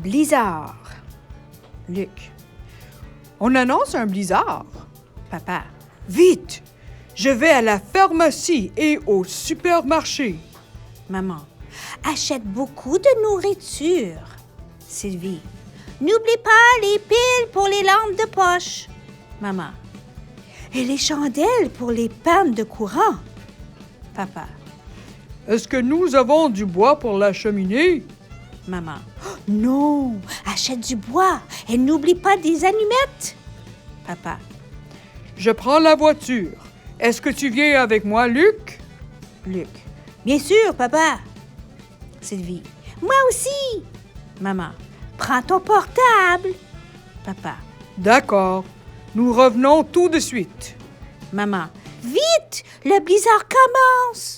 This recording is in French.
blizzard. Luc. On annonce un blizzard. Papa. Vite! Je vais à la pharmacie et au supermarché. Maman. Achète beaucoup de nourriture. Sylvie. N'oublie pas les piles pour les lampes de poche. Maman. Et les chandelles pour les pannes de courant. Papa. Est-ce que nous avons du bois pour la cheminée? Maman. Oh, non! Achète du bois et n'oublie pas des allumettes. Papa. Je prends la voiture. Est-ce que tu viens avec moi, Luc? Luc. Bien sûr, papa. Sylvie. Moi aussi. Maman. Prends ton portable. Papa. D'accord. Nous revenons tout de suite. Maman. Vite! Le blizzard commence!